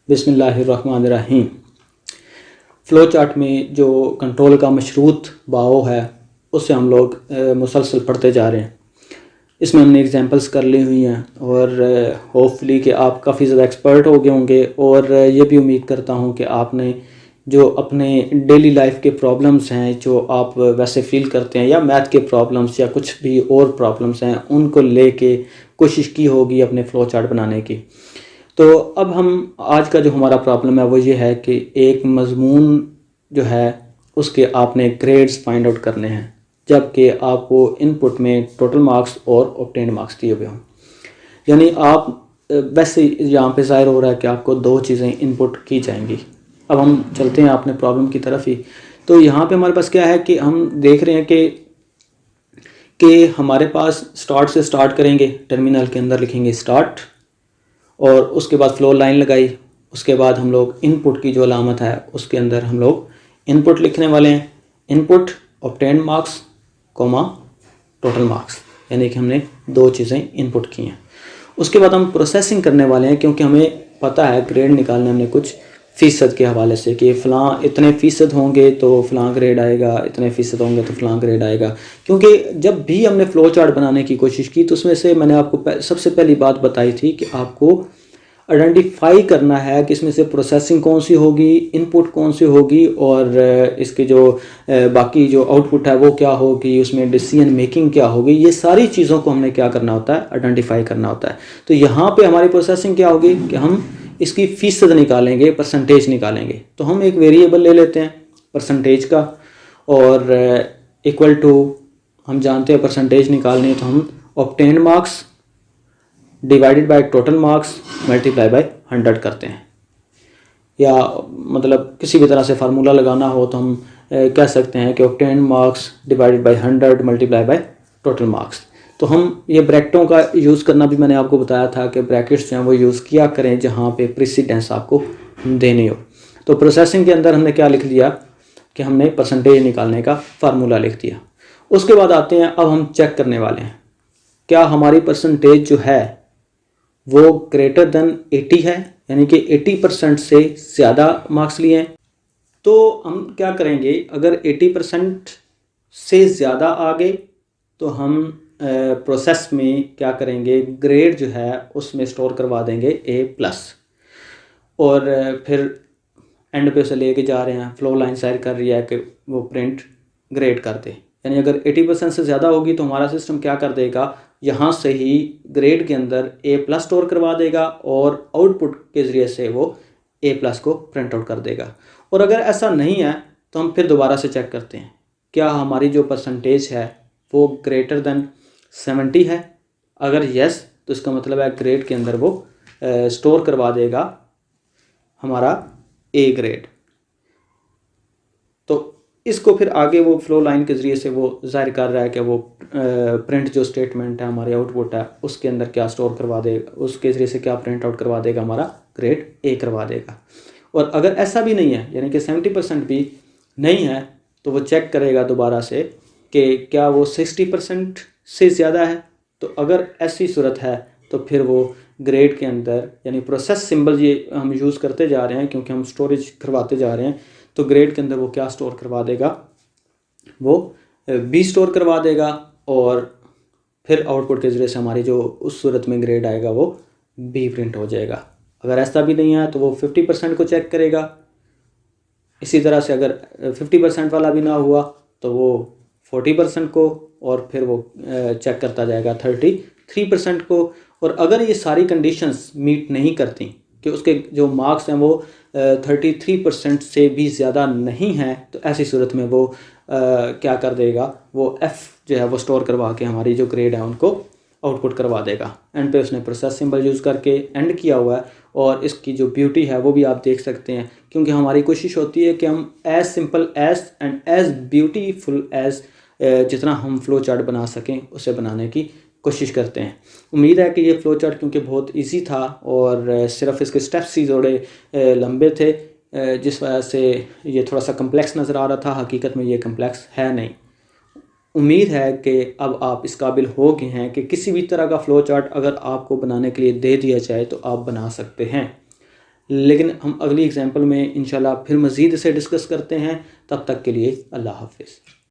बिस्मिल्लाहिर्रहमानिर्रहीम। Flow chart में जो कंट्रोल का मशरूत बाओ है उससे हम लोग मुसलसल पढ़ते जा रहे हैं। इसमें हमने एग्जांपल्स कर ली हुई हैं और होपफुली कि आप काफ़ी ज़्यादा एक्सपर्ट हो गए होंगे। और ये भी उम्मीद करता हूँ कि आपने जो अपने डेली लाइफ के प्रॉब्लम्स हैं जो आप वैसे फ़ील करते हैं या मैथ के प्रॉब्लम्स या कुछ भी और प्रॉब्लम्स हैं उनको लेके कोशिश की होगी अपने फ़्लो चार्ट बनाने की। तो अब हम आज का जो हमारा प्रॉब्लम है वो ये है कि एक मज़मून जो है उसके आपने ग्रेड्स फाइंड आउट करने हैं, जबकि आपको इनपुट में टोटल मार्क्स और ऑब्टेन्ड मार्क्स दिए हुए हों। यानी आप वैसे यहाँ पे ज़ाहिर हो रहा है कि आपको दो चीज़ें इनपुट की जाएंगी। अब हम चलते हैं अपने प्रॉब्लम की तरफ ही। तो यहाँ पे हमारे पास क्या है कि हम देख रहे हैं कि हमारे पास स्टार्ट से स्टार्ट करेंगे, टर्मिनल के अंदर लिखेंगे स्टार्ट और उसके बाद फ्लो लाइन लगाई। उसके बाद हम लोग इनपुट की जो अलामत है उसके अंदर हम लोग इनपुट लिखने वाले हैं, input obtained marks comma total marks, यानी कि हमने दो चीज़ें इनपुट की हैं। उसके बाद हम प्रोसेसिंग करने वाले हैं, क्योंकि हमें पता है ग्रेड निकालने हमने कुछ फ़ीसद के हवाले से कि फ़लाँ इतने फ़ीसद होंगे तो फ़लाँ ग्रेड आएगा, इतने फ़ीसद होंगे तो फ़लाँ ग्रेड आएगा। क्योंकि जब भी हमने फ़्लो चार्ट बनाने की कोशिश की तो उसमें से मैंने आपको सबसे पहली बात बताई थी कि आपको आइडेंटिफाई करना है कि इसमें से प्रोसेसिंग कौन सी होगी, इनपुट कौन सी होगी और इसके जो बाकी जो आउटपुट है वो क्या होगी, उसमें डिसीजन मेकिंग क्या होगी। ये सारी चीज़ों को हमने क्या करना होता है, आइडेंटिफाई करना होता है। तो यहाँ पे हमारी प्रोसेसिंग क्या होगी कि हम इसकी फ़ीसद निकालेंगे, परसेंटेज निकालेंगे। तो हम एक वेरिएबल ले लेते हैं परसेंटेज का और इक्वल टू, हम जानते हैं परसेंटेज निकालनी है तो हम obtained marks divided by total marks multiply by 100 करते हैं। या मतलब किसी भी तरह से फार्मूला लगाना हो तो हम कह सकते हैं कि obtained marks divided by 100 multiply by total marks. तो हम ये ब्रैकेटों का यूज़ करना भी मैंने आपको बताया था कि ब्रैकेट्स जो हैं वो यूज़ किया करें जहाँ पे प्रेसिडेंस आपको देनी हो। तो प्रोसेसिंग के अंदर हमने क्या लिख दिया कि हमने परसेंटेज निकालने का फार्मूला लिख दिया। उसके बाद आते हैं, अब हम चेक करने वाले हैं क्या हमारी परसेंटेज जो है वो ग्रेटर देन 80 है, यानी कि 80% से ज़्यादा मार्क्स लिए हैं। तो हम क्या करेंगे, अगर 80% से ज़्यादा आ गए तो हम प्रोसेस में क्या करेंगे, ग्रेड जो है उसमें स्टोर करवा देंगे A+। और फिर एंड पे उसे लेके जा रहे हैं, फ्लो लाइन साइड कर रही है कि वो प्रिंट ग्रेड कर दे। यानी अगर 80% से ज़्यादा होगी तो हमारा सिस्टम क्या कर देगा, यहाँ से ही ग्रेड के अंदर A+ स्टोर करवा देगा और आउटपुट के ज़रिए से वो A+ को प्रिंट आउट कर देगा। और अगर ऐसा नहीं है तो हम फिर दोबारा से चेक करते हैं क्या हमारी जो परसेंटेज है वो ग्रेटर देन 70 है। अगर यस तो इसका मतलब है ग्रेड के अंदर वो स्टोर करवा देगा हमारा A ग्रेड। तो इसको फिर आगे वो फ्लो लाइन के ज़रिए से वो जाहिर कर रहा है कि वो प्रिंट जो स्टेटमेंट है हमारी आउटपुट है उसके अंदर क्या स्टोर करवा देगा, उसके ज़रिए से क्या प्रिंट आउट करवा देगा, हमारा ग्रेड A करवा देगा। और अगर ऐसा भी नहीं है, यानी कि 70% भी नहीं है, तो वो चेक करेगा दोबारा से कि क्या वो 60% से ज़्यादा है। तो अगर ऐसी सूरत है तो फिर वो ग्रेड के अंदर, यानी प्रोसेस सिंबल ये हम यूज़ करते जा रहे हैं क्योंकि हम स्टोरेज करवाते जा रहे हैं, तो ग्रेड के अंदर वो क्या स्टोर करवा देगा, वो B स्टोर करवा देगा और फिर आउटपुट के ज़रिए से हमारी जो उस सूरत में ग्रेड आएगा वो B प्रिंट हो जाएगा। अगर ऐसा भी नहीं है तो वो 50% को चेक करेगा। इसी तरह से अगर 50% वाला भी ना हुआ तो वो 40% को और फिर वो चेक करता जाएगा 33% को। और अगर ये सारी कंडीशंस मीट नहीं करती कि उसके जो मार्क्स हैं वो 33% से भी ज़्यादा नहीं हैं, तो ऐसी सूरत में वो क्या कर देगा, वो F जो है वो स्टोर करवा के हमारी जो ग्रेड है उनको आउटपुट करवा देगा। एंड पे उसने प्रोसेस सिंबल यूज़ करके एंड किया हुआ है। और इसकी जो ब्यूटी है वो भी आप देख सकते हैं, क्योंकि हमारी कोशिश होती है कि हम as simple as and as beautiful as जितना हम फ्लो चार्ट बना सकें उसे बनाने की कोशिश करते हैं। उम्मीद है कि ये फ्लो चार्ट क्योंकि बहुत इजी था और सिर्फ इसके स्टेप्स ही थोड़े लंबे थे, जिस वजह से ये थोड़ा सा कम्प्लेक्स नज़र आ रहा था। हकीकत में ये कम्प्लेक्स है नहीं। उम्मीद है कि अब आप इस काबिल हो गए हैं कि किसी भी तरह का फ़्लो चार्ट अगर आपको बनाने के लिए दे दिया जाए तो आप बना सकते हैं। लेकिन हम अगली एग्जांपल में इंशाल्लाह फिर मज़ीद इसे डिस्कस करते हैं। तब तक के लिए अल्लाह हाफ़िज़।